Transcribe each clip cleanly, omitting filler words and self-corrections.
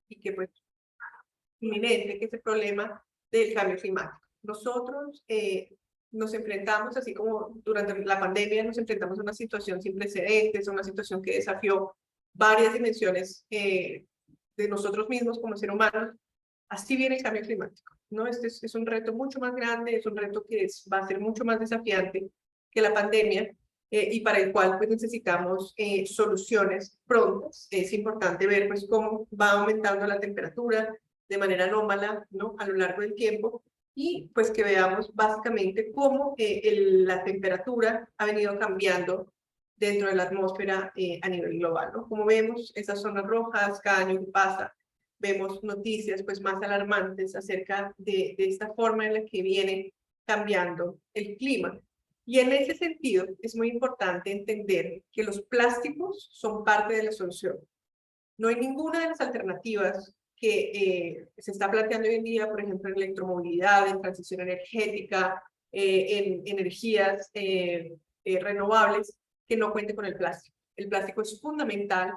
y que pues inminente, que es el problema del cambio climático. Nosotros nos enfrentamos, así como durante la pandemia nos enfrentamos a una situación sin precedentes, a una situación que desafió varias dimensiones de nosotros mismos como seres humanos. Así viene el cambio climático, ¿no? Este es un reto mucho más grande, es un reto que va a ser mucho más desafiante que la pandemia, y para el cual pues necesitamos soluciones prontas. Es importante ver pues cómo va aumentando la temperatura de manera anómala, ¿no? A lo largo del tiempo, y pues que veamos básicamente cómo la temperatura ha venido cambiando dentro de la atmósfera a nivel global, ¿no? Como vemos, esas zonas rojas, cada año que pasa, vemos noticias pues más alarmantes acerca de esta forma en la que viene cambiando el clima. Y en ese sentido es muy importante entender que los plásticos son parte de la solución. No hay ninguna de las alternativas que se está planteando hoy en día, por ejemplo, en electromovilidad, en transición energética, en energías renovables, que no cuente con el plástico. El plástico es fundamental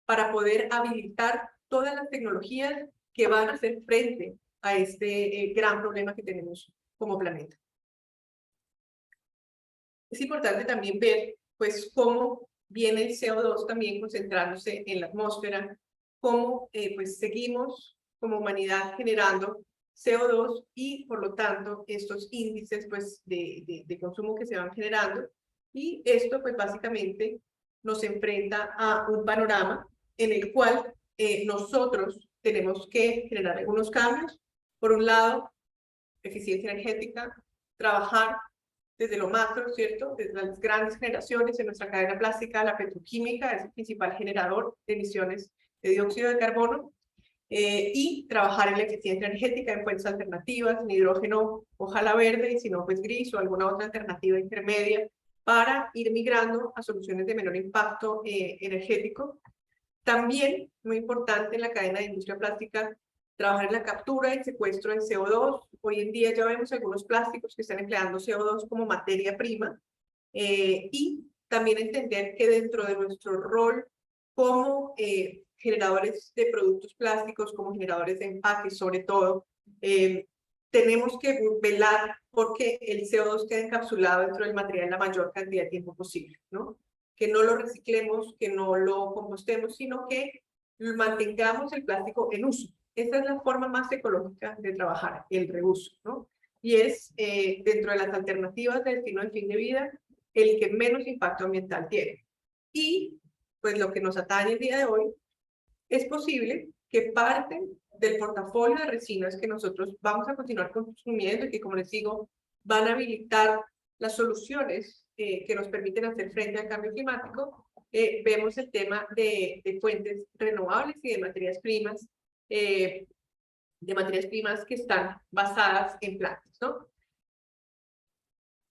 para poder habilitar todas las tecnologías que van a hacer frente a este gran problema que tenemos como planeta. Es importante también ver, pues, cómo viene el CO2 también concentrándose en la atmósfera, cómo pues seguimos como humanidad generando CO2 y por lo tanto estos índices pues de consumo que se van generando, y esto pues básicamente nos enfrenta a un panorama en el cual nosotros tenemos que generar algunos cambios. Por un lado, eficiencia energética, trabajar desde lo macro, ¿cierto? Desde las grandes generaciones en nuestra cadena plástica, la petroquímica es el principal generador de emisiones de dióxido de carbono, y trabajar en la eficiencia energética, en fuentes alternativas, en hidrógeno, ojalá verde, y si no, pues gris o alguna otra alternativa intermedia, para ir migrando a soluciones de menor impacto energético. También, muy importante en la cadena de industria plástica, trabajar en la captura y secuestro de CO2. Hoy en día ya vemos algunos plásticos que están empleando CO2 como materia prima, y también entender que dentro de nuestro rol como generadores de productos plásticos, como generadores de empaques sobre todo, tenemos que velar porque el CO2 quede encapsulado dentro del material la mayor cantidad de tiempo posible, ¿no? Que no lo reciclemos, que no lo compostemos, sino que mantengamos el plástico en uso. Esta es la forma más ecológica de trabajar, el reuso, ¿no? Y es dentro de las alternativas de destino de fin de vida el que menos impacto ambiental tiene. Y pues lo que nos atañe el día de hoy, es posible que parte del portafolio de resinas que nosotros vamos a continuar consumiendo y que, como les digo, van a habilitar las soluciones que nos permiten hacer frente al cambio climático, vemos el tema de fuentes renovables y de materias primas que están basadas en plantas, ¿no?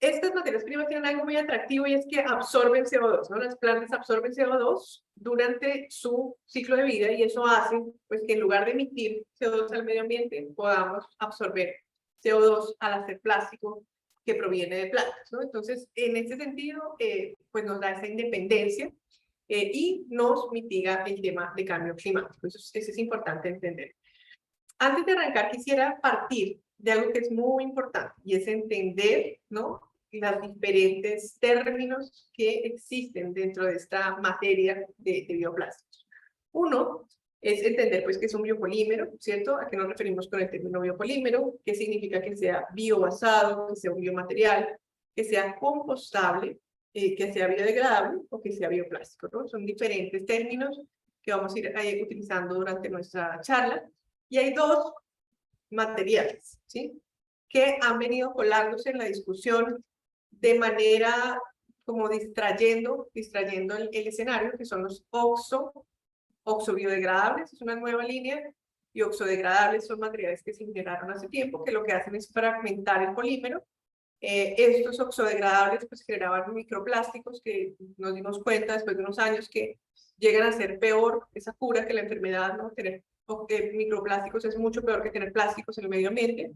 Estas materias primas tienen algo muy atractivo y es que absorben CO2, ¿no? Las plantas absorben CO2 durante su ciclo de vida, y eso hace pues, que en lugar de emitir CO2 al medio ambiente, podamos absorber CO2 al hacer plástico que proviene de plantas, ¿no? Entonces, en ese sentido, pues nos da esa independencia y nos mitiga el tema de cambio climático. Eso es importante entender. Antes de arrancar, quisiera partir de algo que es muy importante, y es entender, ¿no?, los diferentes términos que existen dentro de esta materia de bioplásticos. Uno es entender pues, qué es un biopolímero, ¿cierto? ¿A qué nos referimos con el término biopolímero? ¿Qué significa que sea biobasado, que sea un biomaterial, que sea compostable, que sea biodegradable o que sea bioplástico, ¿no? Son diferentes términos que vamos a ir utilizando durante nuestra charla. Y hay dos materiales, ¿sí?, que han venido colándose en la discusión de manera como distrayendo el escenario, que son los oxo-biodegradables, es una nueva línea, y oxodegradables son materiales que se generaron hace tiempo, que lo que hacen es fragmentar el polímero. Estos oxodegradables pues generaban microplásticos que nos dimos cuenta después de unos años que llegan a ser peor esa cura que la enfermedad, ¿no? Tener microplásticos es mucho peor que tener plásticos en el medio ambiente.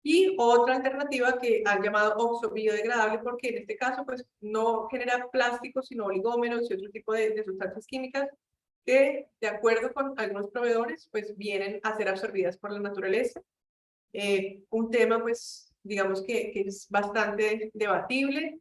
Y otra alternativa que han llamado oxo-biodegradable, porque en este caso pues no genera plásticos sino oligómeros y otro tipo de sustancias químicas que, de acuerdo con algunos proveedores, pues vienen a ser absorbidas por la naturaleza. Un tema, pues, digamos que es bastante debatible,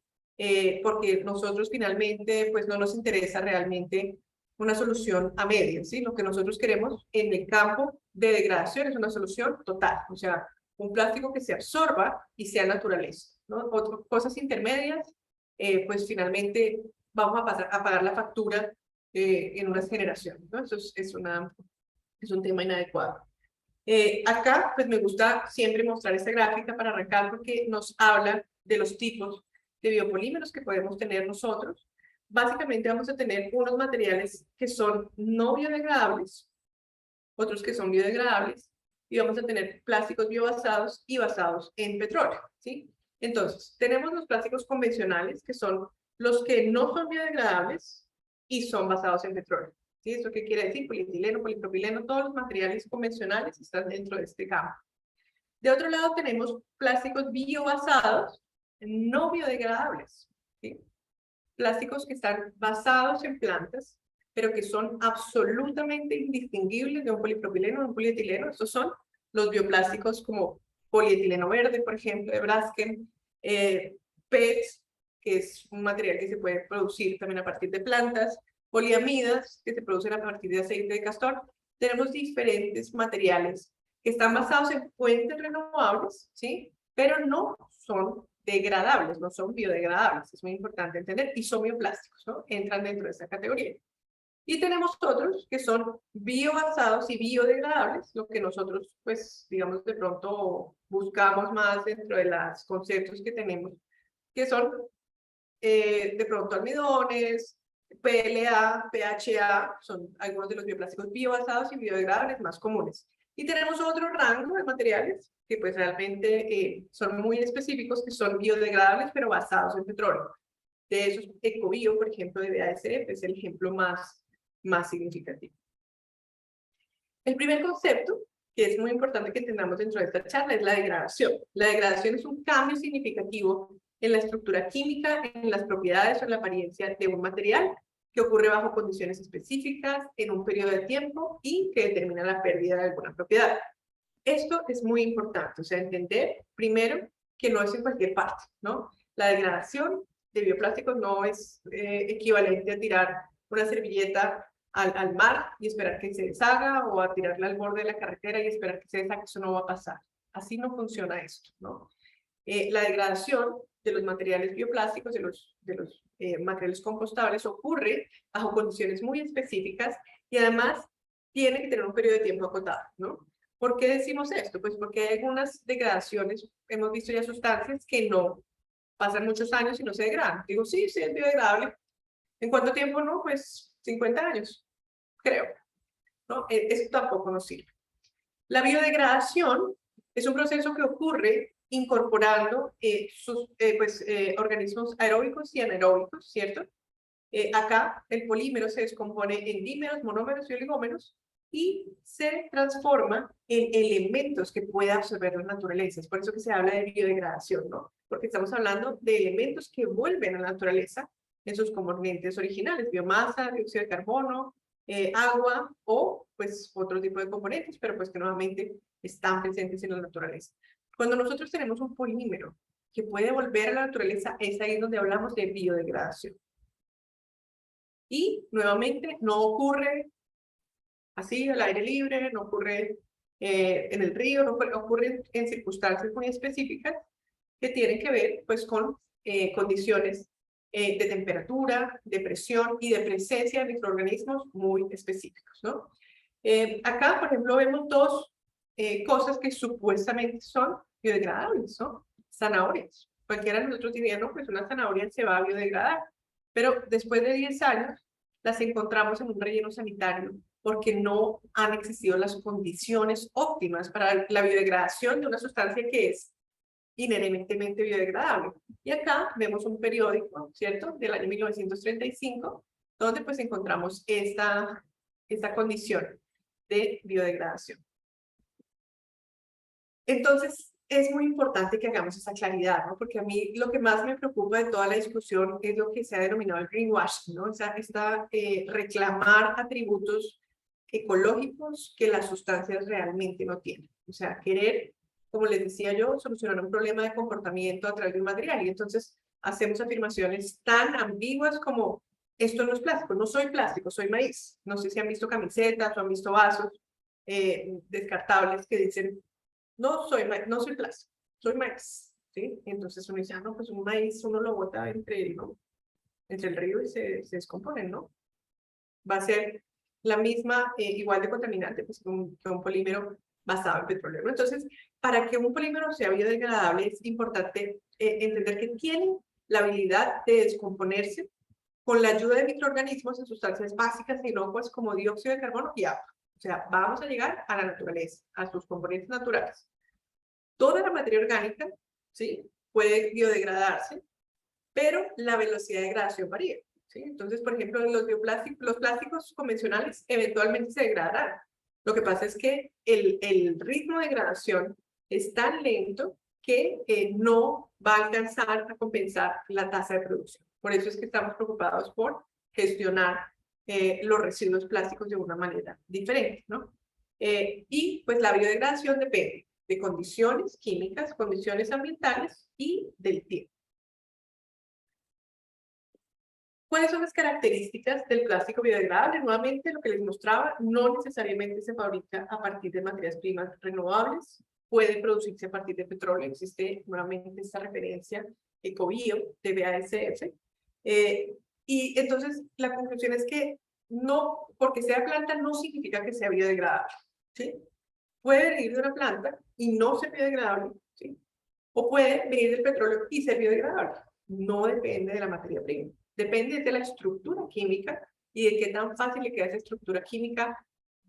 porque nosotros finalmente, pues, no nos interesa realmente una solución a medias, ¿sí? Lo que nosotros queremos en el campo de degradación es una solución total, o sea, un plástico que se absorba y sea naturaleza, ¿no? Otras cosas intermedias, pues, finalmente vamos a pasar a pagar la factura en unas generaciones, ¿no? Eso es un tema inadecuado. Acá, pues me gusta siempre mostrar esta gráfica para arrancar porque nos habla de los tipos de biopolímeros que podemos tener nosotros. Básicamente vamos a tener unos materiales que son no biodegradables, otros que son biodegradables, y vamos a tener plásticos biobasados y basados en petróleo, ¿sí? Entonces, tenemos los plásticos convencionales, que son los que no son biodegradables y son basados en petróleo. ¿Sí? ¿Eso qué quiere decir? Polietileno, polipropileno, todos los materiales convencionales están dentro de este campo. De otro lado tenemos plásticos biobasados, no biodegradables, ¿sí? Plásticos que están basados en plantas, pero que son absolutamente indistinguibles de un polipropileno o un polietileno. Estos son los bioplásticos como polietileno verde, por ejemplo, de Braskem, PET, que es un material que se puede producir también a partir de plantas, poliamidas, que se producen a partir de aceite de castor. Tenemos diferentes materiales que están basados en fuentes renovables, ¿sí? Pero no son degradables, no son biodegradables, es muy importante entender, y son bioplásticos, ¿no? Entran dentro de esa categoría. Y tenemos otros que son biobasados y biodegradables, lo que nosotros, pues, digamos, de pronto buscamos más dentro de los conceptos que tenemos, que son de pronto almidones, PLA, PHA, son algunos de los bioplásticos biobasados y biodegradables más comunes. Y tenemos otro rango de materiales que pues realmente son muy específicos, que son biodegradables pero basados en petróleo. De esos, Ecobio, por ejemplo, de BASF, es el ejemplo más significativo. El primer concepto, que es muy importante que entendamos dentro de esta charla, es la degradación. La degradación es un cambio significativo en la estructura química, en las propiedades o en la apariencia de un material que ocurre bajo condiciones específicas, en un periodo de tiempo y que determina la pérdida de alguna propiedad. Esto es muy importante, o sea, entender primero que no es en cualquier parte, ¿no? La degradación de bioplásticos no es equivalente a tirar una servilleta al mar y esperar que se deshaga, o a tirarla al borde de la carretera y esperar que se deshaga. Eso no va a pasar. Así no funciona esto, ¿no? La degradación de los materiales bioplásticos, de los materiales compostables, ocurre bajo condiciones muy específicas y además tiene que tener un periodo de tiempo acotado, ¿no? ¿Por qué decimos esto? Pues porque hay algunas degradaciones, hemos visto ya sustancias que no pasan muchos años y no se degradan. Digo, sí, sí es biodegradable. ¿En cuánto tiempo no? Pues 50 años, creo, ¿no? Eso tampoco nos sirve. La biodegradación es un proceso que ocurre incorporando organismos aeróbicos y anaeróbicos, ¿cierto? Acá el polímero se descompone en dímeros, monómeros y oligómeros y se transforma en elementos que puede absorber la naturaleza. Es por eso que se habla de biodegradación, ¿no? Porque estamos hablando de elementos que vuelven a la naturaleza en sus componentes originales: biomasa, dióxido de carbono, agua o pues otro tipo de componentes, pero pues que nuevamente están presentes en la naturaleza. Cuando nosotros tenemos un polímero que puede volver a la naturaleza, es ahí donde hablamos de biodegradación. Y nuevamente no ocurre así al aire libre, no ocurre en el río, no ocurre en circunstancias muy específicas que tienen que ver pues con condiciones de temperatura, de presión y de presencia de microorganismos muy específicos, ¿no? Acá, por ejemplo, vemos dos cosas que supuestamente son biodegradables, ¿no? Zanahorias. Cualquiera de nosotros diría, no, pues una zanahoria se va a biodegradar. Pero después de 10 años, las encontramos en un relleno sanitario porque no han existido las condiciones óptimas para la biodegradación de una sustancia que es inherentemente biodegradable. Y acá vemos un periódico, ¿cierto?, del año 1935, donde pues encontramos esta condición de biodegradación. Entonces, es muy importante que hagamos esa claridad, ¿no? Porque a mí lo que más me preocupa de toda la discusión es lo que se ha denominado el greenwashing, ¿no? O sea, reclamar atributos ecológicos que las sustancias realmente no tienen. O sea, querer, como les decía yo, solucionar un problema de comportamiento a través de un material. Y entonces hacemos afirmaciones tan ambiguas como, esto no es plástico, no soy plástico, soy maíz. No sé si han visto camisetas o han visto vasos descartables que dicen, no soy plástico, soy maíz, ¿sí? Entonces uno dice, no, pues un maíz uno lo bota entre el río y se descompone, ¿no? Va a ser la misma, igual de contaminante pues, que un polímero basado en petróleo, ¿no? Entonces, para que un polímero sea biodegradable es importante entender que tiene la habilidad de descomponerse con la ayuda de microorganismos en sustancias básicas e inocuas como dióxido de carbono y agua. O sea, vamos a llegar a la naturaleza, a sus componentes naturales. Toda la materia orgánica, ¿sí? Puede biodegradarse, pero la velocidad de degradación varía, ¿sí? Entonces, por ejemplo, los plásticos convencionales eventualmente se degradarán. Lo que pasa es que el ritmo de degradación es tan lento que no va a alcanzar a compensar la tasa de producción. Por eso es que estamos preocupados por gestionar los residuos plásticos de una manera diferente, ¿no? Y pues la biodegradación depende de condiciones químicas, condiciones ambientales y del tiempo. ¿Cuáles son las características del plástico biodegradable? Nuevamente, lo que les mostraba, no necesariamente se fabrica a partir de materias primas renovables, puede producirse a partir de petróleo. Existe nuevamente esta referencia Ecobio de BASF. Y entonces, la conclusión es que no, porque sea planta, no significa que sea biodegradable, ¿sí? Puede venir de una planta y no ser biodegradable, ¿sí? O puede venir del petróleo y ser biodegradable. No depende de la materia prima. Depende de la estructura química y de qué tan fácil le queda esa estructura química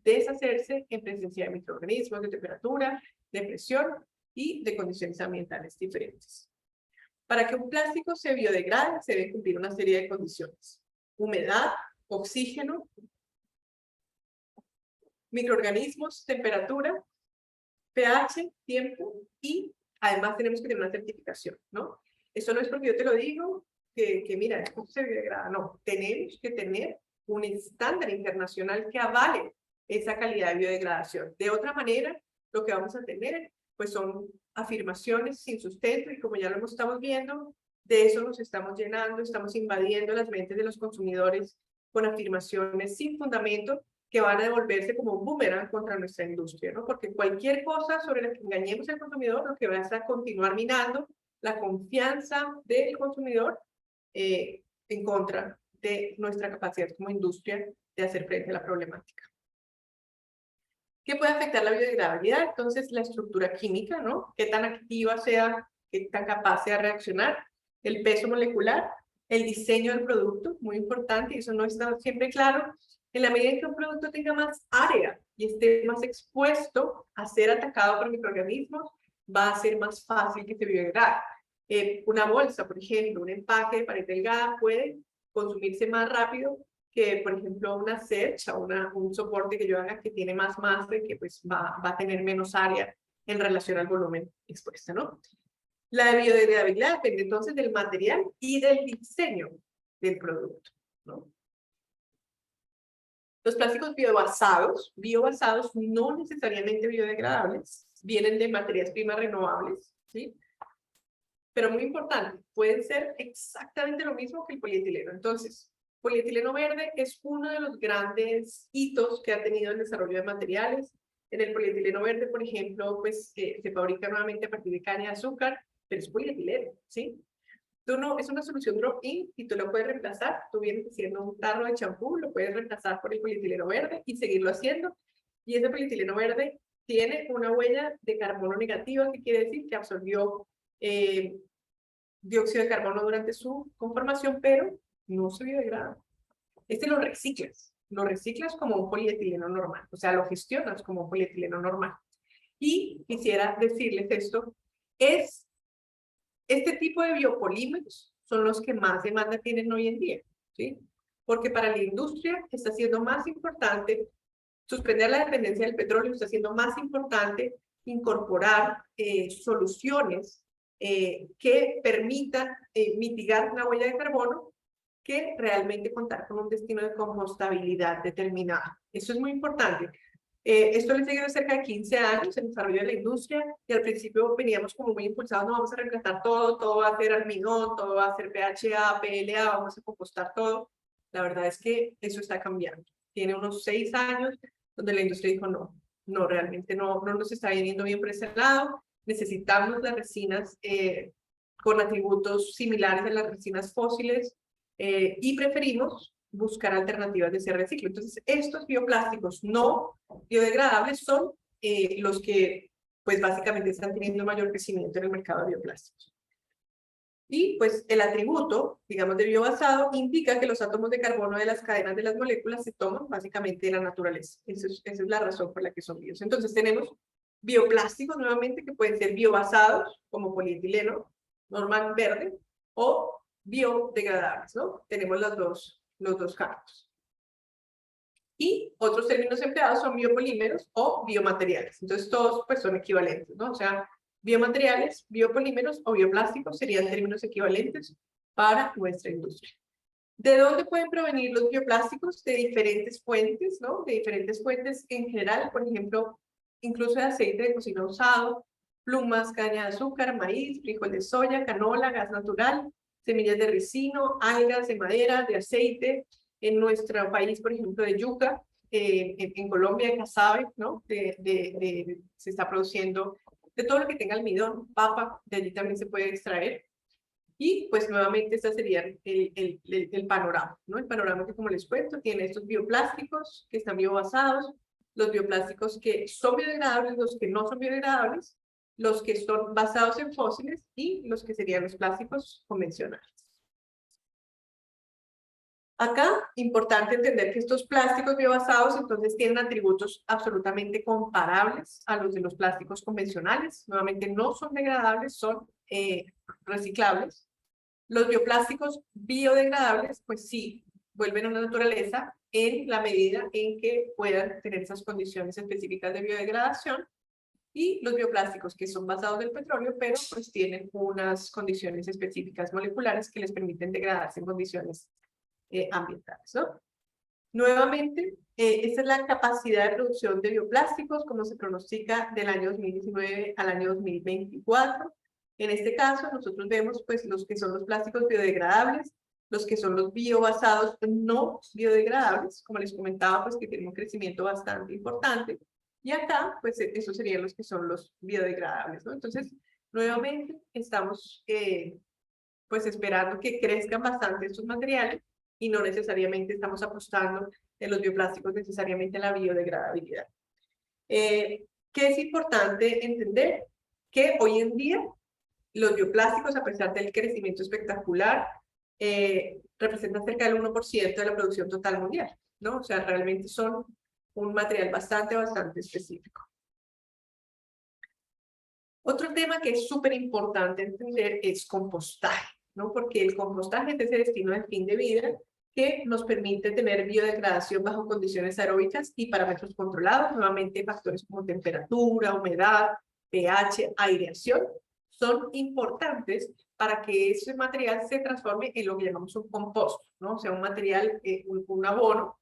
deshacerse en presencia de microorganismos, de temperatura, de presión y de condiciones ambientales diferentes. Para que un plástico se biodegrade, se debe cumplir una serie de condiciones. Humedad, oxígeno, microorganismos, temperatura, pH, tiempo y además tenemos que tener una certificación, ¿no? Eso no es porque yo te lo digo, que mira, esto se biodegrada, no. Tenemos que tener un estándar internacional que avale esa calidad de biodegradación. De otra manera, lo que vamos a tener, pues son afirmaciones sin sustento y como ya lo estamos viendo, de eso nos estamos llenando, estamos invadiendo las mentes de los consumidores con afirmaciones sin fundamento que van a devolverse como un boomerang contra nuestra industria, ¿no? Porque cualquier cosa sobre la que engañemos al consumidor, lo que va a hacer continuar minando la confianza del consumidor en contra de nuestra capacidad como industria de hacer frente a la problemática. ¿Qué puede afectar la biodegradabilidad? Entonces, la estructura química, ¿no? Qué tan activa sea, qué tan capaz sea de reaccionar, el peso molecular, el diseño del producto, muy importante, y eso no está siempre claro. En la medida en que un producto tenga más área y esté más expuesto a ser atacado por microorganismos, va a ser más fácil que se biodegrade. Una bolsa, por ejemplo, un empaque de pared delgada puede consumirse más rápido que, por ejemplo, una cercha o un soporte que yo haga que tiene más masa y que pues va a tener menos área en relación al volumen expuesto, ¿no? La biodegradabilidad depende entonces del material y del diseño del producto, ¿no? Los plásticos biobasados no necesariamente biodegradables, vienen de materias primas renovables, ¿sí? Pero muy importante, pueden ser exactamente lo mismo que el polietileno. Entonces, polietileno verde es uno de los grandes hitos que ha tenido el desarrollo de materiales. En el polietileno verde, por ejemplo, pues se fabrica nuevamente a partir de caña de azúcar, pero es polietileno, ¿sí? Es una solución drop-in y tú lo puedes reemplazar. Tú vienes haciendo un tarro de champú, lo puedes reemplazar por el polietileno verde y seguirlo haciendo. Y ese polietileno verde tiene una huella de carbono negativa, que quiere decir que absorbió dióxido de carbono durante su conformación, pero no se biodegrada. Lo reciclas como un polietileno normal, o sea, lo gestionas como un polietileno normal. Y quisiera decirles esto, este tipo de biopolímeros son los que más demanda tienen hoy en día, ¿sí? Porque para la industria está siendo más importante suspender la dependencia del petróleo, está siendo más importante incorporar soluciones que permitan mitigar la huella de carbono que realmente contar con un destino de compostabilidad determinado. Eso es muy importante. Esto le lleva cerca de 15 años el desarrollo de la industria y al principio veníamos como muy impulsados, no vamos a reemplazar todo, todo va a ser almidón, todo va a ser PHA, PLA, vamos a compostar todo. La verdad es que eso está cambiando. Tiene unos 6 años donde la industria dijo no, realmente no nos está yendo bien por ese lado. Necesitamos las resinas con atributos similares a las resinas fósiles y preferimos buscar alternativas de ese reciclo. Entonces, estos bioplásticos no biodegradables son los que, pues, básicamente están teniendo mayor crecimiento en el mercado de bioplásticos. Y, pues, el atributo, digamos, de biobasado indica que los átomos de carbono de las cadenas de las moléculas se toman básicamente de la naturaleza. Esa es la razón por la que son bios. Entonces, tenemos bioplásticos, nuevamente, que pueden ser biobasados, como polietileno, normal verde, o biodegradables, ¿no? Tenemos los dos campos. Y otros términos empleados son biopolímeros o biomateriales. Entonces, todos pues son equivalentes, ¿no? O sea, biomateriales, biopolímeros o bioplásticos serían términos equivalentes para nuestra industria. ¿De dónde pueden provenir los bioplásticos? De diferentes fuentes, ¿no? De diferentes fuentes en general, por ejemplo, incluso de aceite de cocina usado, plumas, caña de azúcar, maíz, frijol de soya, canola, gas natural, semillas de ricino, algas de madera, de aceite. En nuestro país, por ejemplo, de yuca, en Colombia, de casabe, ¿no? Se está produciendo de todo lo que tenga almidón, papa, de allí también se puede extraer. Y pues nuevamente este sería el panorama, ¿no? El panorama que, como les cuento, tiene estos bioplásticos que están biobasados, los bioplásticos que son biodegradables, los que no son biodegradables, los que son basados en fósiles y los que serían los plásticos convencionales. Acá, importante entender que estos plásticos biobasados entonces tienen atributos absolutamente comparables a los de los plásticos convencionales. Nuevamente no son degradables, son reciclables. Los bioplásticos biodegradables, pues sí, vuelven a la naturaleza en la medida en que puedan tener esas condiciones específicas de biodegradación. Y los bioplásticos que son basados en petróleo, pero pues tienen unas condiciones específicas moleculares que les permiten degradarse en condiciones ambientales, ¿no? Nuevamente, esta es la capacidad de producción de bioplásticos, como se pronostica del año 2019 al año 2024. En este caso, nosotros vemos pues los que son los plásticos biodegradables, los que son los biobasados no biodegradables, como les comentaba, pues que tienen un crecimiento bastante importante. Y acá, pues esos serían los que son los biodegradables, ¿no? Entonces, nuevamente, estamos pues esperando que crezcan bastante estos materiales y no necesariamente estamos apostando en los bioplásticos necesariamente en la biodegradabilidad. ¿Qué es importante entender? Que hoy en día los bioplásticos, a pesar del crecimiento espectacular, representan cerca del 1% de la producción total mundial, ¿no? O sea, realmente son un material bastante específico. Otro tema que es súper importante entender es compostaje, ¿no? Porque el compostaje es ese destino de fin de vida que nos permite tener biodegradación bajo condiciones aeróbicas y parámetros controlados. Nuevamente, factores como temperatura, humedad, pH, aireación, son importantes para que ese material se transforme en lo que llamamos un compost, ¿no? O sea, un material, un abono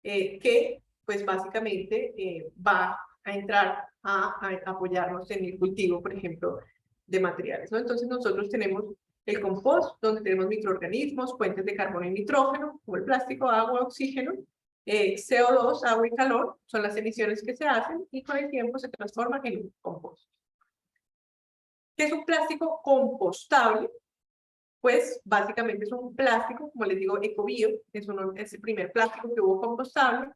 que, pues, básicamente va a entrar a apoyarnos en el cultivo, por ejemplo, de materiales, ¿no? Entonces, nosotros tenemos el compost, donde tenemos microorganismos, fuentes de carbono y nitrógeno, como el plástico, agua, oxígeno, CO2, agua y calor, son las emisiones que se hacen y con el tiempo se transforman en un compost. ¿Qué es un plástico compostable? Pues básicamente es un plástico, como les digo, ecobio, es el primer plástico que hubo compostable,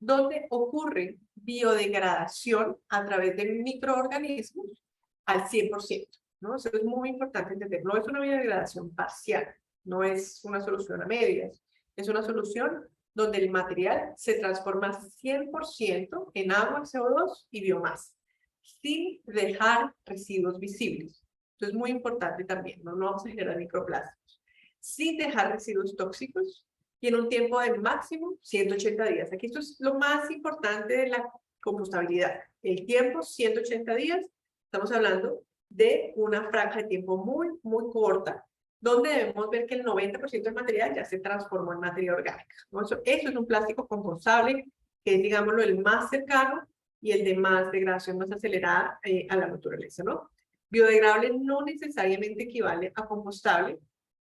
donde ocurre biodegradación a través de microorganismos al 100%, ¿no? Eso es muy importante entender. No es una biodegradación parcial, no es una solución a medias, es una solución donde el material se transforma 100% en agua, CO2 y biomasa, sin dejar residuos visibles. Entonces, es muy importante también, no vamos a generar microplásticos, sin dejar residuos tóxicos y en un tiempo de máximo 180 días. Aquí esto es lo más importante de la compostabilidad. El tiempo, 180 días, estamos hablando de una franja de tiempo muy, muy corta, donde debemos ver que el 90% del material ya se transformó en materia orgánica, ¿no? Eso es un plástico compostable, que es, digámoslo, el más cercano y el de más degradación más acelerada a la naturaleza, ¿no? Biodegradable no necesariamente equivale a compostable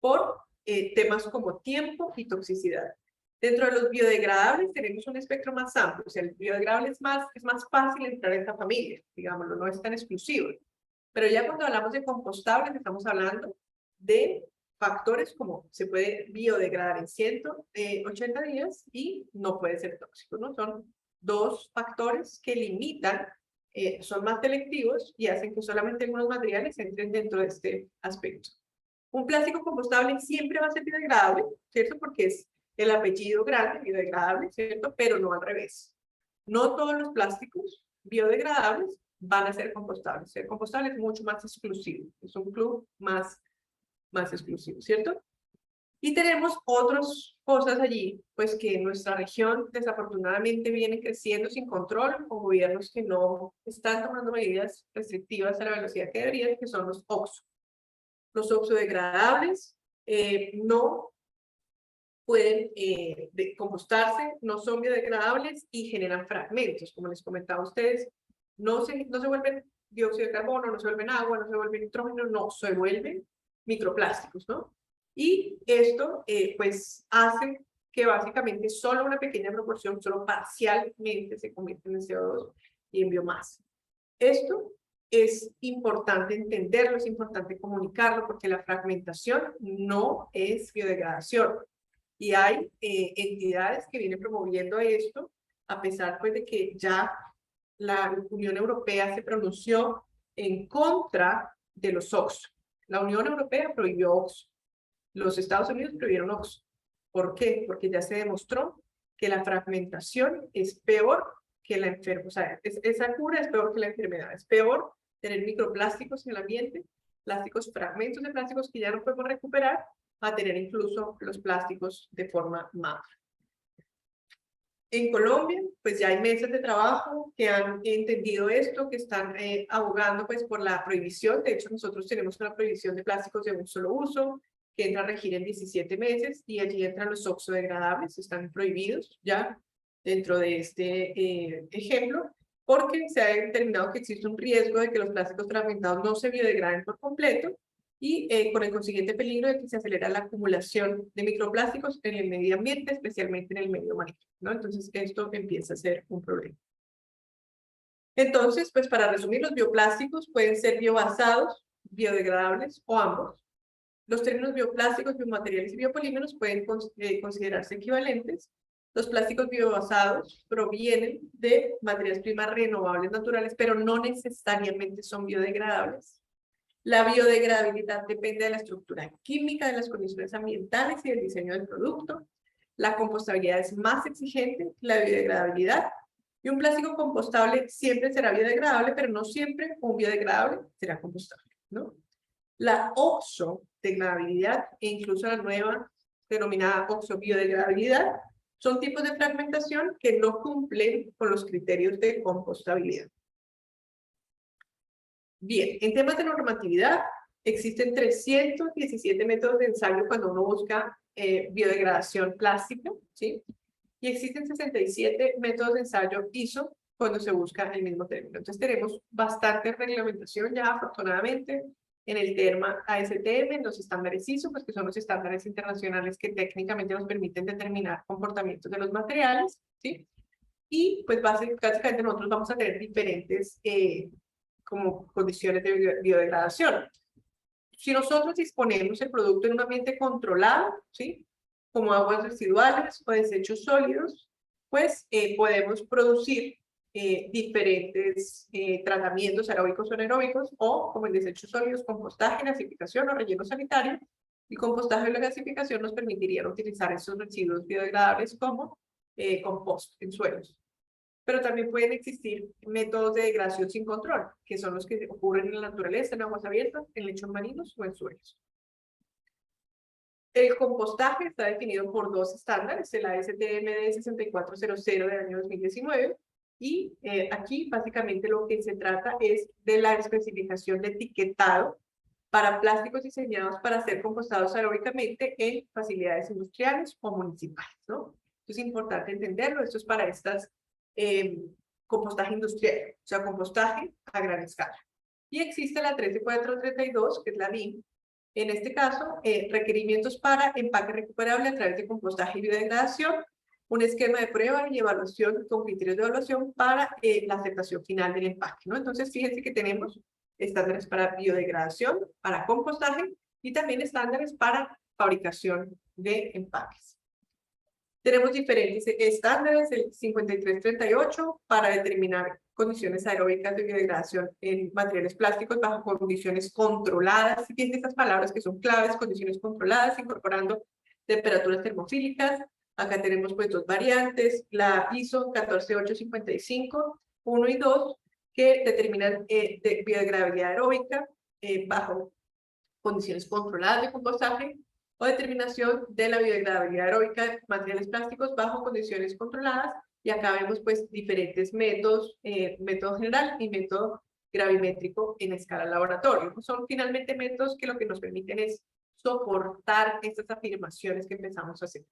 por temas como tiempo y toxicidad. Dentro de los biodegradables tenemos un espectro más amplio, o sea, el biodegradable es más fácil entrar en esta familia, digámoslo, no es tan exclusivo. Pero ya cuando hablamos de compostables, estamos hablando de factores como se puede biodegradar en 180 días y no puede ser tóxico, ¿no? Son dos factores que limitan, son más selectivos y hacen que solamente algunos materiales entren dentro de este aspecto. Un plástico compostable siempre va a ser biodegradable, ¿cierto? Porque es el apellido grande, biodegradable, ¿cierto? Pero no al revés. No todos los plásticos biodegradables van a ser compostables. Ser compostable es mucho más exclusivo. Es un club más exclusivo, ¿cierto? Y tenemos otras cosas allí, pues que en nuestra región desafortunadamente viene creciendo sin control, con gobiernos que no están tomando medidas restrictivas a la velocidad que deberían, que son los OXO. Los oxodegradables no pueden compostarse, no son biodegradables y generan fragmentos. Como les comentaba a ustedes, no se vuelven dióxido de carbono, no se vuelven agua, no se vuelven nitrógeno, no, se vuelven microplásticos, ¿no? Y esto, pues, hace que básicamente solo una pequeña proporción, solo parcialmente se convierten en CO2 y en biomasa. Esto es importante entenderlo, es importante comunicarlo, porque la fragmentación no es biodegradación. Y hay entidades que vienen promoviendo esto, a pesar pues, de que ya la Unión Europea se pronunció en contra de los OXO. La Unión Europea prohibió OXO. Los Estados Unidos prohibieron OXO. ¿Por qué? Porque ya se demostró que la fragmentación es peor que la enfermedad. O sea, esa cura es peor que la enfermedad. Es peor tener microplásticos en el ambiente, plásticos, fragmentos de plásticos que ya no podemos recuperar, a tener incluso los plásticos de forma macro. En Colombia, pues ya hay mesas de trabajo que han entendido esto, que están abogando pues por la prohibición. De hecho, nosotros tenemos una prohibición de plásticos de un solo uso, que entra a regir en 17 meses, y allí entran los oxodegradables, están prohibidos ya dentro de este ejemplo, porque se ha determinado que existe un riesgo de que los plásticos fragmentados no se biodegraden por completo, y con el consiguiente peligro de que se acelera la acumulación de microplásticos en el medio ambiente, especialmente en el medio marino, ¿no? Entonces, esto empieza a ser un problema. Entonces, pues para resumir, los bioplásticos pueden ser biobasados, biodegradables o ambos. Los términos bioplásticos, biomateriales y biopolímeros pueden considerarse equivalentes. Los plásticos biobasados provienen de materias primas renovables naturales, pero no necesariamente son biodegradables. La biodegradabilidad depende de la estructura química, de las condiciones ambientales y del diseño del producto. La compostabilidad es más exigente que la biodegradabilidad. Y un plástico compostable siempre será biodegradable, pero no siempre un biodegradable será compostable, ¿no? La oxodegradabilidad e incluso la nueva denominada oxobiodegradabilidad son tipos de fragmentación que no cumplen con los criterios de compostabilidad. Bien, en temas de normatividad, existen 317 métodos de ensayo cuando uno busca biodegradación plástica, ¿sí? Y existen 67 métodos de ensayo ISO cuando se busca el mismo término. Entonces tenemos bastante reglamentación ya, afortunadamente, en el tema ASTM, en los estándares ISO, pues que son los estándares internacionales que técnicamente nos permiten determinar comportamientos de los materiales, ¿sí? Y pues básicamente nosotros vamos a tener diferentes como condiciones de biodegradación. Si nosotros disponemos el producto en un ambiente controlado, ¿sí? Como aguas residuales o desechos sólidos, pues podemos producir diferentes tratamientos aeróbicos o anaeróbicos, o como en desechos sólidos, compostaje, gasificación o relleno sanitario. Y compostaje o la gasificación nos permitirían utilizar esos residuos biodegradables como compost en suelos. Pero también pueden existir métodos de degradación sin control, que son los que ocurren en la naturaleza, en aguas abiertas, en lechos marinos o en suelos. El compostaje está definido por dos estándares, el ASTM 6400 del año 2019 Y aquí básicamente lo que se trata es de la especificación de etiquetado para plásticos diseñados para ser compostados aeróbicamente en facilidades industriales o municipales, ¿no? Entonces es importante entenderlo, esto es para estas compostaje industrial, o sea, compostaje a gran escala. Y existe la 13432, que es la BIM. En este caso, requerimientos para empaque recuperable a través de compostaje y biodegradación, un esquema de prueba y evaluación con criterios de evaluación para la aceptación final del empaque, ¿no? Entonces, fíjense que tenemos estándares para biodegradación, para compostaje y también estándares para fabricación de empaques. Tenemos diferentes estándares, el 5338 para determinar condiciones aeróbicas de biodegradación en materiales plásticos bajo condiciones controladas. Fíjense estas palabras que son claves, condiciones controladas, incorporando temperaturas termofílicas. Acá tenemos pues dos variantes, la ISO 14855, 1 y 2, que determinan de biodegradabilidad aeróbica bajo condiciones controladas de compostaje, o determinación de la biodegradabilidad aeróbica de materiales plásticos bajo condiciones controladas. Y acá vemos pues diferentes métodos, método general y método gravimétrico en escala laboratorio. Son finalmente métodos que lo que nos permiten es soportar estas afirmaciones que empezamos a hacer.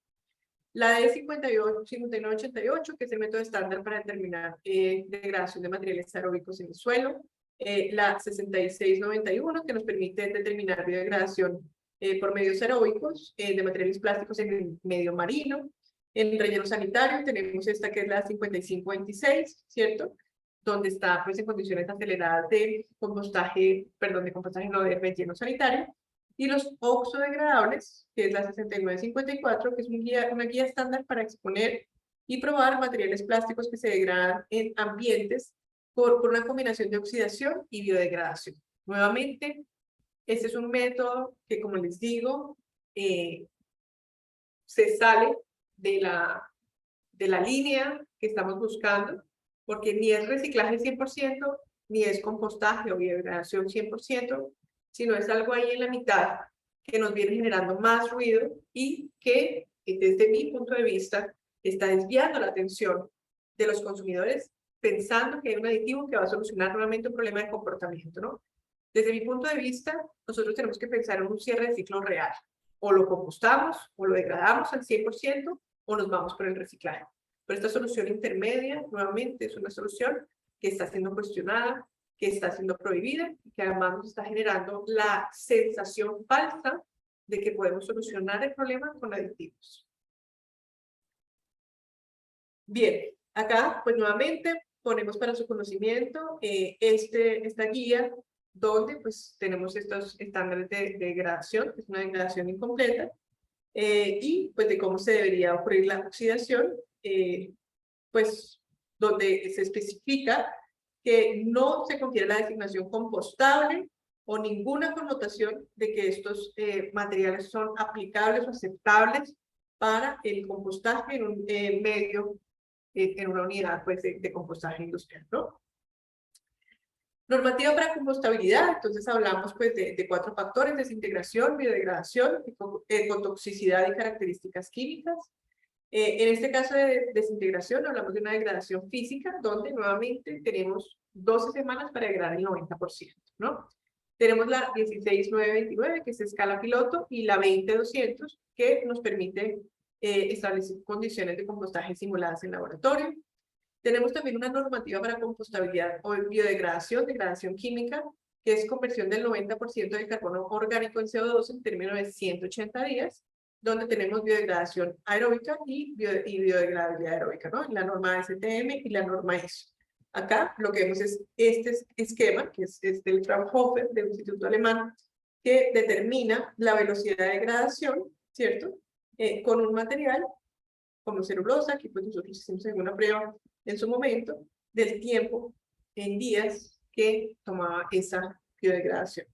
La E5988, que es el método estándar para determinar degradación de materiales aeróbicos en el suelo. La 6691, que nos permite determinar biodegradación por medios aeróbicos de materiales plásticos en el medio marino. En relleno sanitario tenemos esta que es la 5526, ¿cierto? Donde está pues en condiciones aceleradas de compostaje, perdón, de compostaje no, de relleno sanitario. Y los oxodegradables, que es la 6954, que es una guía estándar para exponer y probar materiales plásticos que se degradan en ambientes por una combinación de oxidación y biodegradación. Nuevamente, este es un método que, como les digo, se sale de la línea que estamos buscando, porque ni es reciclaje 100%, ni es compostaje o biodegradación 100%, sino es algo ahí en la mitad que nos viene generando más ruido y que, desde mi punto de vista, está desviando la atención de los consumidores pensando que hay un aditivo que va a solucionar realmente un problema de comportamiento, ¿no? Desde mi punto de vista, nosotros tenemos que pensar en un cierre de ciclo real. O lo compostamos, o lo degradamos al 100%, o nos vamos por el reciclaje. Pero esta solución intermedia, nuevamente, es una solución que está siendo cuestionada, que está siendo prohibida, y que además nos está generando la sensación falsa de que podemos solucionar el problema con aditivos. Bien, acá, pues nuevamente, ponemos para su conocimiento esta guía, donde pues tenemos estos estándares de degradación, que es una degradación incompleta, y pues de cómo se debería ocurrir la oxidación, pues donde se especifica que no se confiere la designación compostable o ninguna connotación de que estos materiales son aplicables o aceptables para el compostaje en un medio, en una unidad pues, de compostaje industrial, ¿no? Normativa para compostabilidad, entonces hablamos pues de 4 factores: desintegración, biodegradación, ecotoxicidad y características químicas. En este caso de desintegración hablamos de una degradación física, donde nuevamente tenemos 12 semanas para degradar el 90%, ¿no? Tenemos la 16929, que es escala piloto, y la 20200, que nos permite establecer condiciones de compostaje simuladas en laboratorio. Tenemos también una normativa para compostabilidad o biodegradación, degradación química, que es conversión del 90% del carbono orgánico en CO2 en términos de 180 días, donde tenemos biodegradación aeróbica y biodegradabilidad aeróbica, ¿no? La norma STM y la norma ISO. Acá lo que vemos es este esquema, que es del Fraunhofer, del Instituto Alemán, que determina la velocidad de degradación, ¿cierto? Con un material como celulosa, que pues nosotros hicimos alguna prueba en su momento, del tiempo en días que tomaba esa biodegradación.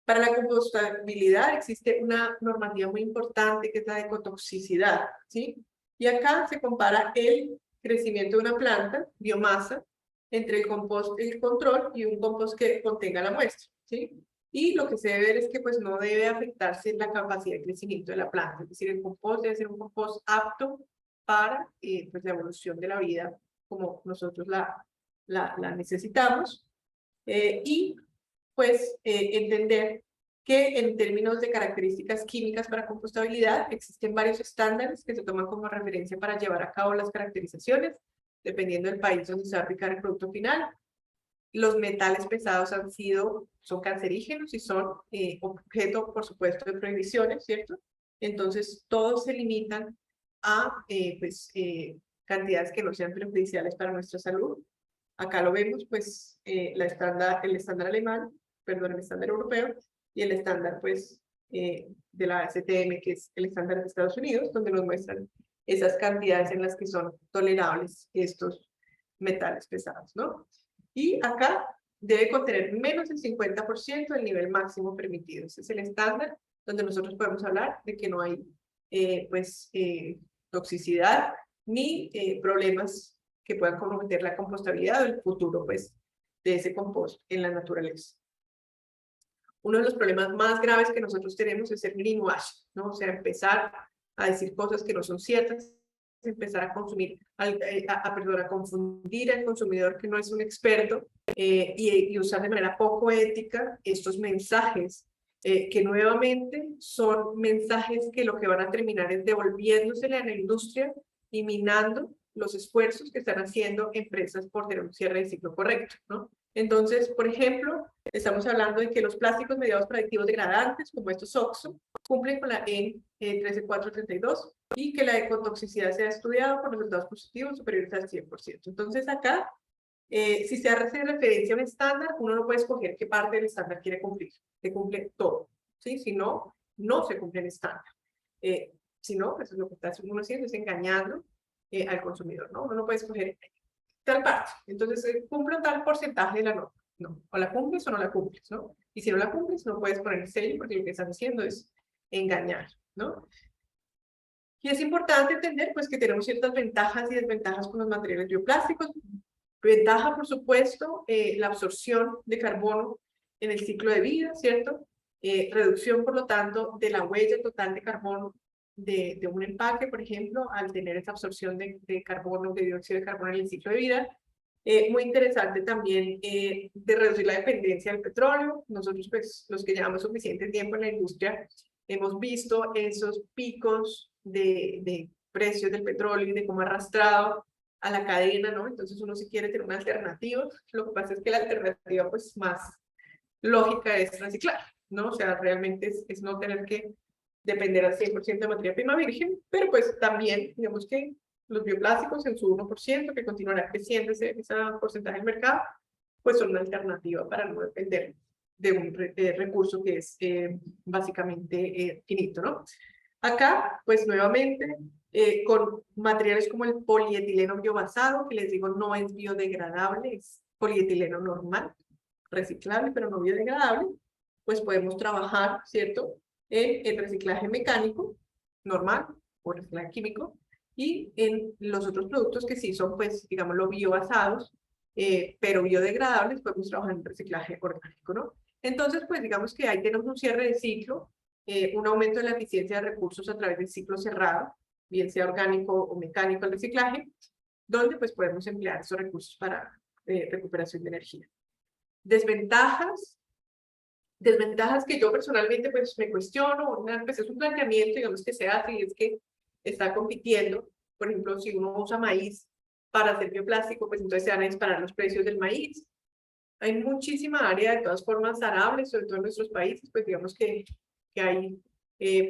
Para la compostabilidad existe una normativa muy importante que es la de ecotoxicidad, ¿sí? Y acá se compara el crecimiento de una planta, biomasa, entre el compost, el control y un compost que contenga la muestra, ¿sí? Y lo que se debe ver es que pues no debe afectarse la capacidad de crecimiento de la planta, es decir, el compost debe ser un compost apto para pues, la evolución de la vida como nosotros la necesitamos, y pues entender que en términos de características químicas para compostabilidad existen varios estándares que se toman como referencia para llevar a cabo las caracterizaciones, dependiendo del país donde se va a aplicar el producto final. Los metales pesados son cancerígenos y son objeto, por supuesto, de prohibiciones, ¿cierto? Entonces, todos se limitan a cantidades que no sean perjudiciales para nuestra salud. Acá lo vemos, pues, el estándar alemán, perdón, el estándar europeo, y el estándar, pues, de la STM, que es el estándar de Estados Unidos, donde nos muestran esas cantidades en las que son tolerables estos metales pesados, ¿no? Y acá debe contener menos del 50% del nivel máximo permitido. Ese es el estándar donde nosotros podemos hablar de que no hay, toxicidad ni problemas que puedan comprometer la compostabilidad o el futuro, pues, de ese compost en la naturaleza. Uno de los problemas más graves que nosotros tenemos es el greenwash, ¿no? O sea, empezar a decir cosas que no son ciertas, empezar a consumir, a confundir al consumidor que no es un experto, y usar de manera poco ética estos mensajes, que nuevamente son mensajes que lo que van a terminar es devolviéndosele a la industria y minando los esfuerzos que están haciendo empresas por tener un cierre de ciclo correcto, ¿no? Entonces, por ejemplo, estamos hablando de que los plásticos mediados por aditivos degradantes, como estos OXO, cumplen con la EN 13432 y que la ecotoxicidad se ha estudiado con resultados positivos superiores al 100%. Entonces, acá, si se hace referencia a un estándar, uno no puede escoger qué parte del estándar quiere cumplir. Se cumple todo, ¿sí? Si no, no se cumple el estándar. Si no, pues lo que está uno haciendo es engañando al consumidor, ¿no? Uno no puede escoger tal parte. Entonces, cumple tal porcentaje de la norma. No, o la cumples o no la cumples, ¿no? Y si no la cumples, no puedes poner el sello porque lo que estás haciendo es engañar, ¿no? Y es importante entender, pues, que tenemos ciertas ventajas y desventajas con los materiales bioplásticos. Ventaja, por supuesto, la absorción de carbono en el ciclo de vida, ¿cierto? Reducción, por lo tanto, de la huella total de carbono de un empaque, por ejemplo, al tener esa absorción de carbono, de dióxido de carbono en el ciclo de vida. Muy interesante también de reducir la dependencia del petróleo. Nosotros, pues, los que llevamos suficiente tiempo en la industria, hemos visto esos picos de precios del petróleo y de cómo ha arrastrado a la cadena, ¿no? Entonces uno si quiere tener una alternativa, lo que pasa es que la alternativa, pues, más lógica es reciclar, ¿no? O sea, realmente es no tener que depender al 100% de materia prima virgen, pero pues también, digamos que los bioplásticos en su 1%, que continuará creciendo ese porcentaje del mercado, pues son una alternativa para no depender de un recurso que es básicamente finito, ¿no? Acá, pues nuevamente, con materiales como el polietileno biobasado, que les digo no es biodegradable, es polietileno normal, reciclable, pero no biodegradable, pues podemos trabajar, ¿cierto?, en el reciclaje mecánico normal o reciclaje químico, y en los otros productos que sí son, pues, digámoslo, biobasados, pero biodegradables, podemos trabajar en reciclaje orgánico, ¿no? Entonces, pues, digamos que ahí tenemos un cierre de ciclo, un aumento de la eficiencia de recursos a través del ciclo cerrado, bien sea orgánico o mecánico el reciclaje, donde pues podemos emplear esos recursos para recuperación de energía. Desventajas que yo personalmente pues me cuestiono, pues es un planteamiento, digamos, que se hace, y es que está compitiendo. Por ejemplo, si uno usa maíz para hacer bioplástico, pues entonces se van a disparar los precios del maíz. Hay muchísima área, de todas formas, arable, sobre todo en nuestros países, pues digamos que hay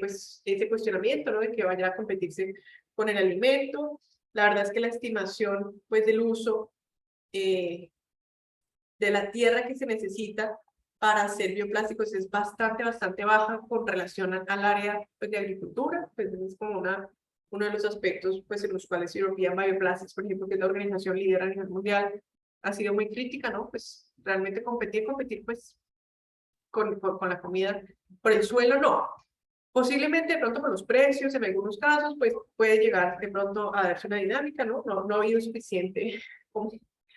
pues ese cuestionamiento, ¿no?, de que vaya a competirse con el alimento. La verdad es que la estimación, pues, del uso de la tierra que se necesita para hacer bioplásticos es bastante baja con relación al área, pues, de agricultura. Pues es como uno de los aspectos, pues, en los cuales European Bioplastics, por ejemplo, que es la organización líder a nivel mundial, ha sido muy crítica, ¿no? Pues realmente competir, pues, con la comida, por el suelo no. Posiblemente de pronto con los precios, en algunos casos, pues puede llegar de pronto a darse una dinámica, ¿no? No ha habido suficiente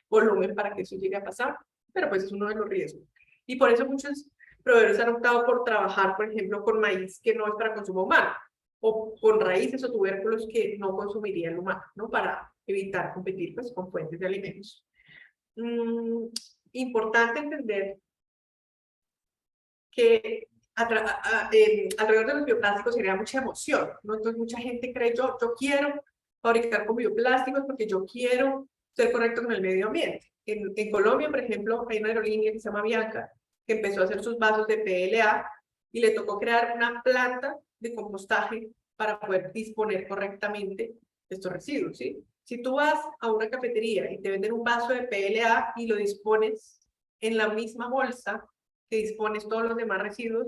volumen para que eso llegue a pasar, pero pues es uno de los riesgos. Y por eso muchos proveedores han optado por trabajar, por ejemplo, con maíz que no es para consumo humano, o con raíces o tubérculos que no consumiría el humano, ¿no? Para evitar competir pues, con fuentes de alimentos. Importante entender que alrededor de los bioplásticos sería mucha emoción, ¿no? Entonces mucha gente cree, yo quiero fabricar con bioplásticos porque yo quiero ser correcto con el medio ambiente. En Colombia, por ejemplo, hay una aerolínea que se llama Bianca, que empezó a hacer sus vasos de PLA y le tocó crear una planta de compostaje para poder disponer correctamente de estos residuos, ¿sí? Si tú vas a una cafetería y te venden un vaso de PLA y lo dispones en la misma bolsa que dispones todos los demás residuos,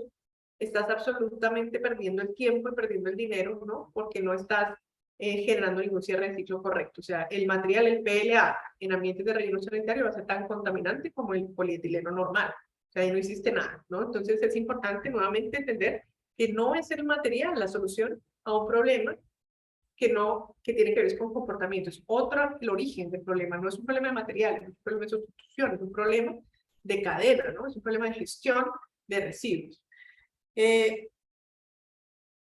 estás absolutamente perdiendo el tiempo y perdiendo el dinero, ¿no? Porque no estás generando ningún cierre de ciclo correcto. O sea, el material, el PLA, en ambientes de relleno sanitario va a ser tan contaminante como el polietileno normal. O sea, ahí no existe nada, ¿no? Entonces es importante nuevamente entender que no es el material la solución a un problema que tiene que ver con comportamientos. Otro, el origen del problema, no es un problema de material, es un problema de sustitución, es un problema de cadena, ¿no? Es un problema de gestión de residuos.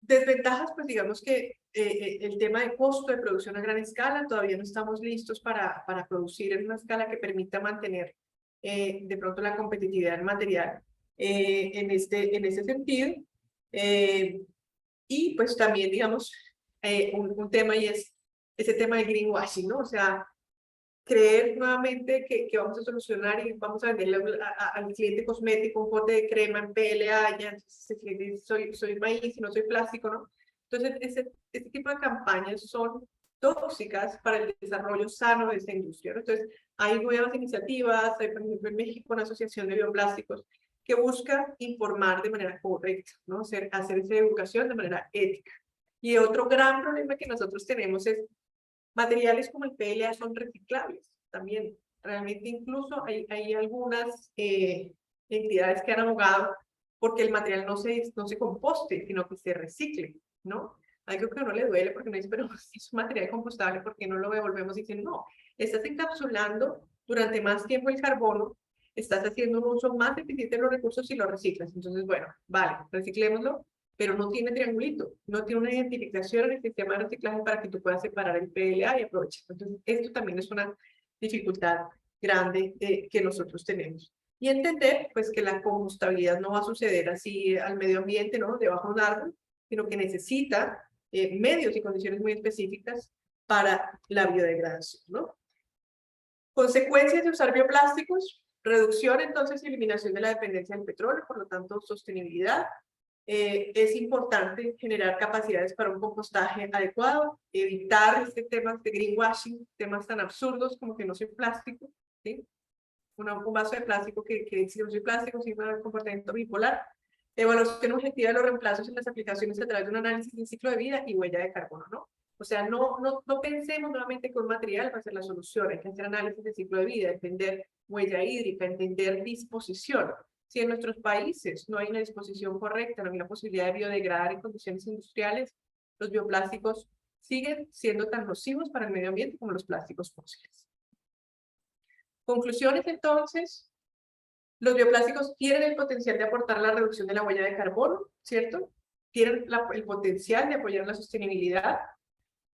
Desventajas, pues digamos que el tema de costo de producción a gran escala, todavía no estamos listos para producir en una escala que permita mantener de pronto la competitividad del material en ese sentido. Y pues también, digamos, un tema y es ese tema de greenwashing, ¿no? O sea, creer nuevamente que vamos a solucionar y vamos a venderle al cliente cosmético un pote de crema en PLA, ya soy maíz y no soy plástico, ¿no? Entonces, este tipo de campañas son tóxicas para el desarrollo sano de esta industria, ¿no? Entonces, hay nuevas iniciativas, hay, por ejemplo, en México una asociación de bioplásticos que busca informar de manera correcta, ¿no? Hacer esa educación de manera ética. Y otro gran problema que nosotros tenemos es materiales como el PLA son reciclables también. Realmente incluso hay algunas entidades que han abogado porque el material no se composte, sino que se recicle, ¿no? Algo que a uno le duele porque no dice, pero si es un material compostable, ¿por qué no lo devolvemos? Y dicen, no, estás encapsulando durante más tiempo el carbono, estás haciendo un uso más eficiente de los recursos y lo reciclas. Entonces, bueno, vale, reciclémoslo, pero no tiene triangulito, no tiene una identificación en el sistema de reciclaje para que tú puedas separar el PLA y aprovechar. Entonces, esto también es una dificultad grande que nosotros tenemos. Y entender, pues, que la compostabilidad no va a suceder así al medio ambiente, ¿no? Debajo de un árbol, sino que necesita medios y condiciones muy específicas para la biodegradación, ¿no? Consecuencias de usar bioplásticos, reducción entonces y eliminación de la dependencia del petróleo, por lo tanto, sostenibilidad. Es importante generar capacidades para un compostaje adecuado, evitar temas de greenwashing, temas tan absurdos como que no soy plástico, ¿sí? Un vaso de plástico que dice no soy plástico, sin un comportamiento bipolar. Evaluación objetiva de los reemplazos en las aplicaciones a través de un análisis de ciclo de vida y huella de carbono, ¿no? O sea, no pensemos nuevamente que un material va a ser la solución, hay que hacer análisis de ciclo de vida, entender huella hídrica, entender disposición. Si en nuestros países no hay una disposición correcta, no hay una posibilidad de biodegradar en condiciones industriales, los bioplásticos siguen siendo tan nocivos para el medio ambiente como los plásticos fósiles. Conclusiones, entonces, los bioplásticos tienen el potencial de aportar la reducción de la huella de carbono, ¿cierto? Tienen el potencial de apoyar la sostenibilidad,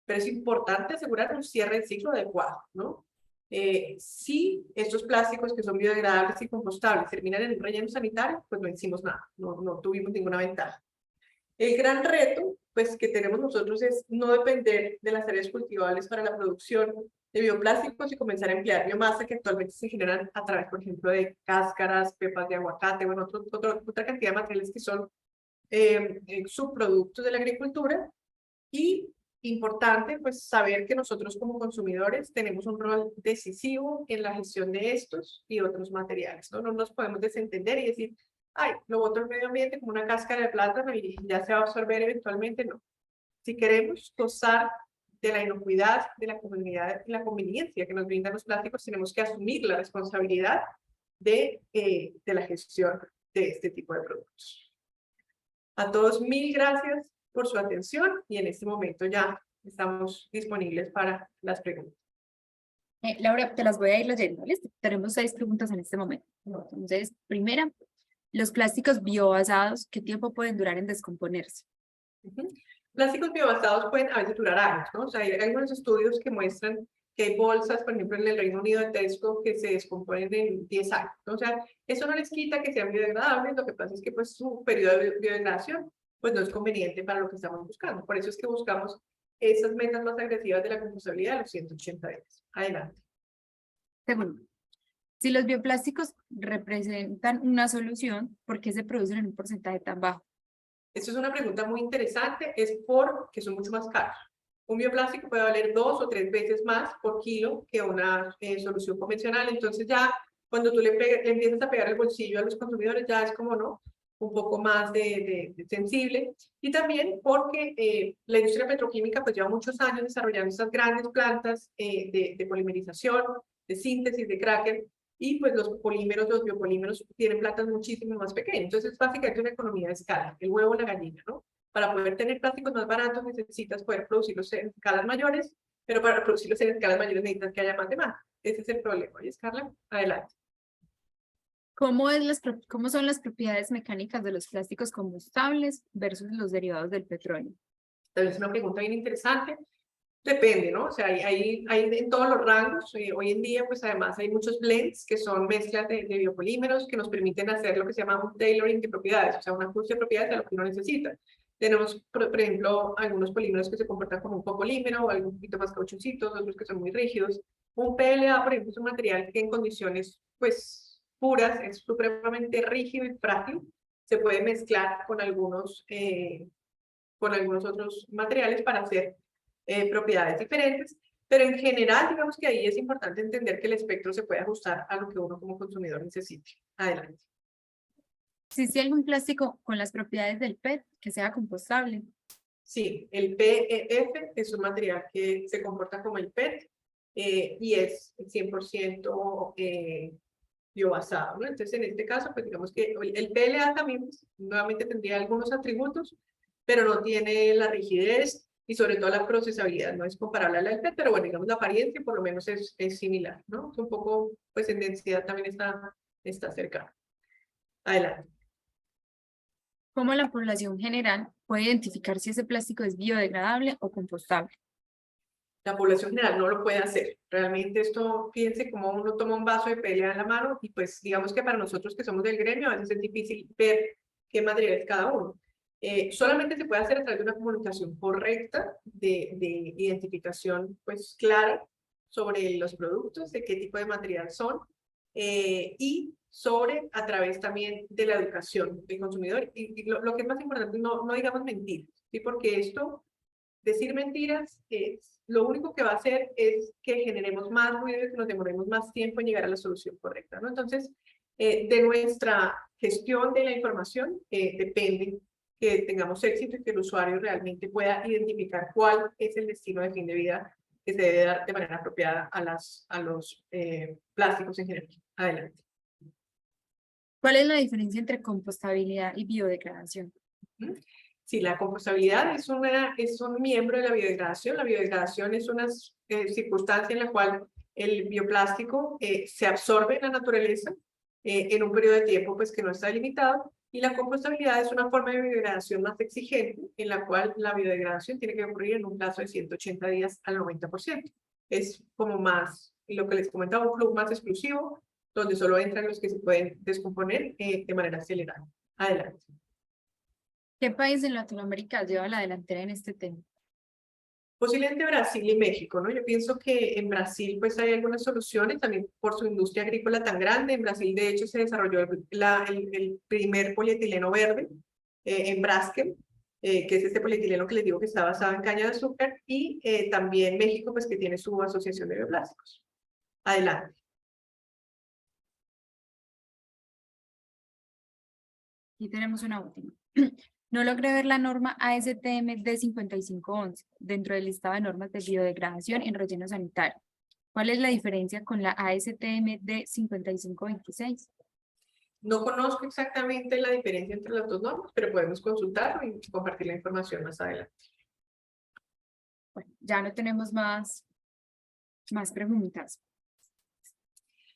pero es importante asegurar un cierre de ciclo adecuado, ¿no? Si estos plásticos que son biodegradables y compostables terminan en un relleno sanitario, pues no hicimos nada, no tuvimos ninguna ventaja. El gran reto, pues, que tenemos nosotros es no depender de las áreas cultivables para la producción de bioplásticos y comenzar a emplear biomasa que actualmente se generan a través, por ejemplo, de cáscaras, pepas de aguacate, bueno, otra cantidad de materiales que son subproductos de la agricultura. Y importante, pues, saber que nosotros como consumidores tenemos un rol decisivo en la gestión de estos y otros materiales, ¿no? No nos podemos desentender y decir, ay, lo boto al medio ambiente como una cáscara de plátano y ya se va a absorber eventualmente, no. Si queremos gozar de la inocuidad, de la comunidad y la conveniencia que nos brindan los plásticos, tenemos que asumir la responsabilidad de la gestión de este tipo de productos. A todos, mil gracias por su atención y en este momento ya estamos disponibles para las preguntas. Laura, te las voy a ir leyendo, ¿listo? Tenemos 6 preguntas en este momento. Entonces, primera, los plásticos biobasados, ¿qué tiempo pueden durar en descomponerse? Plásticos biobasados pueden a veces durar años, ¿no? O sea, hay algunos estudios que muestran que hay bolsas, por ejemplo, en el Reino Unido de Tesco, que se descomponen en 10 años. O sea, eso no les quita que sean biodegradables, lo que pasa es que pues su periodo de biodegradación pues no es conveniente para lo que estamos buscando. Por eso es que buscamos esas metas más agresivas de la compostabilidad de los 180 días. Adelante. Segundo, si los bioplásticos representan una solución, ¿por qué se producen en un porcentaje tan bajo? Esto es una pregunta muy interesante, es porque son mucho más caros. Un bioplástico puede valer 2 o 3 veces más por kilo que una solución convencional. Entonces ya cuando tú le empiezas a pegar el bolsillo a los consumidores, ya es como, ¿no? Un poco más de sensible. Y también porque la industria petroquímica pues lleva muchos años desarrollando estas grandes plantas de polimerización, de síntesis, de cracker, y pues los polímeros, los biopolímeros tienen plantas muchísimo más pequeñas. Entonces es básicamente una economía de escala, el huevo o la gallina, ¿no? Para poder tener plásticos más baratos necesitas poder producirlos en escalas mayores, pero para producirlos en escalas mayores necesitas que haya más demanda. Ese es el problema. ¿Y Carla? Adelante. ¿Cómo son las propiedades mecánicas de los plásticos combustibles versus los derivados del petróleo? Entonces es una pregunta bien interesante. Depende, ¿no? O sea, hay en todos los rangos. Hoy en día, pues además hay muchos blends que son mezclas de biopolímeros que nos permiten hacer lo que se llama un tailoring de propiedades, o sea, un ajuste de propiedades a lo que uno necesita. Tenemos, por ejemplo, algunos polímeros que se comportan como un copolímero o algo un poquito más cauchoncitos, otros que son muy rígidos. Un PLA, por ejemplo, es un material que en condiciones, pues, puras, es supremamente rígido y frágil. Se puede mezclar con algunos otros materiales para hacer propiedades diferentes, pero en general, digamos que ahí es importante entender que el espectro se puede ajustar a lo que uno como consumidor necesite. Adelante. ¿Existe algún plástico con las propiedades del PET que sea compostable? Sí, el PEF es un material que se comporta como el PET y es 100% biobasado, ¿no? Entonces, en este caso, pues digamos que el PLA también pues, nuevamente tendría algunos atributos, pero no tiene la rigidez y sobre todo la procesabilidad, no es comparable a la del PET, pero bueno, digamos la apariencia por lo menos es similar, ¿no? Es un poco, pues en densidad también está cercano. Adelante. ¿Cómo la población general puede identificar si ese plástico es biodegradable o compostable? La población general no lo puede hacer. Realmente esto, fíjense cómo uno toma un vaso de pelea en la mano y pues digamos que para nosotros que somos del gremio a veces es difícil ver qué material es cada uno. Solamente se puede hacer a través de una comunicación correcta de identificación pues clara sobre los productos, de qué tipo de material son y sobre a través también de la educación del consumidor. Y lo que es más importante, no digamos mentiras, ¿sí? Porque esto, decir mentiras, lo único que va a hacer es que generemos más ruido y que nos demoremos más tiempo en llegar a la solución correcta, ¿no? Entonces, de nuestra gestión de la información depende que tengamos éxito y que el usuario realmente pueda identificar cuál es el destino de fin de vida que se debe dar de manera apropiada a los plásticos en general. Adelante. ¿Cuál es la diferencia entre compostabilidad y biodegradación? Sí, la compostabilidad es un miembro de la biodegradación. La biodegradación es una circunstancia en la cual el bioplástico se absorbe en la naturaleza en un periodo de tiempo pues, que no está limitado, y la compostabilidad es una forma de biodegradación más exigente en la cual la biodegradación tiene que ocurrir en un plazo de 180 días al 90%. Es como más, lo que les comentaba, un club más exclusivo, donde solo entran los que se pueden descomponer de manera acelerada. Adelante. ¿Qué país de Latinoamérica lleva la delantera en este tema? Posiblemente Brasil y México, ¿no? Yo pienso que en Brasil pues hay algunas soluciones, también por su industria agrícola tan grande. En Brasil, de hecho, se desarrolló el primer polietileno verde en Braskem, que es este polietileno que les digo que está basado en caña de azúcar, y también México, pues que tiene su asociación de bioplásticos. Adelante. Aquí tenemos una última. No logré ver la norma ASTM D5511 dentro del listado de normas de biodegradación en relleno sanitario. ¿Cuál es la diferencia con la ASTM D5526? No conozco exactamente la diferencia entre las dos normas, pero podemos consultarlo y compartir la información más adelante. Bueno, ya no tenemos más preguntas.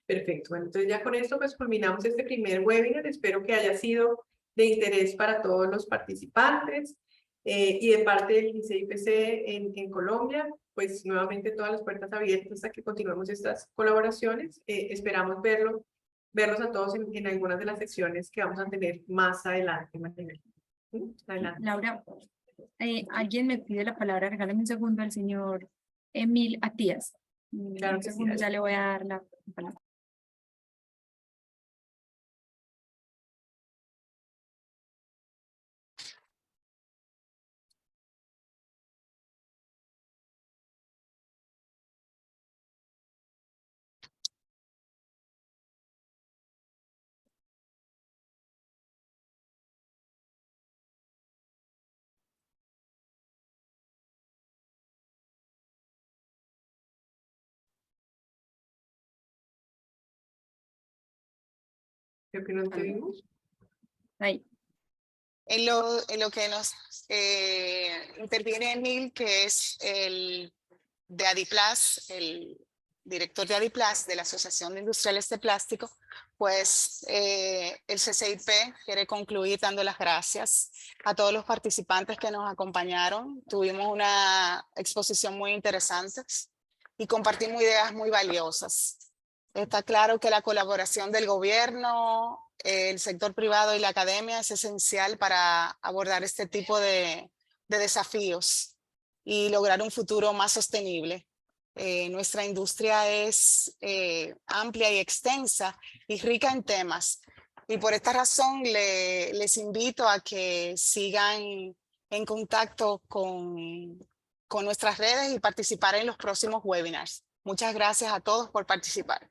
Perfecto. Bueno, entonces ya con esto pues culminamos este primer webinar. Espero que haya sido de interés para todos los participantes y de parte del ICIPC en Colombia. pues nuevamente todas las puertas abiertas a que continuemos estas colaboraciones. Esperamos verlos a todos en algunas de las secciones que vamos a tener más adelante. Maribel. Adelante. Laura, alguien me pide la palabra, regálame un segundo al señor Emil Atías. Claro Un que sí, segundo, ya adelante. le voy a dar la palabra. Creo que no te vimos. Ahí. En lo que nos interviene Emil, que es el de Adiplas, el director de Adiplas, de la Asociación de Industriales de Plástico, pues el CCIP quiere concluir dando las gracias a todos los participantes que nos acompañaron. Tuvimos una exposición muy interesante y compartimos ideas muy valiosas. Está claro que la colaboración del gobierno, el sector privado y la academia es esencial para abordar este tipo de desafíos y lograr un futuro más sostenible. Nuestra industria es amplia y extensa y rica en temas. Y por esta razón les invito a que sigan en contacto con nuestras redes y participar en los próximos webinars. Muchas gracias a todos por participar.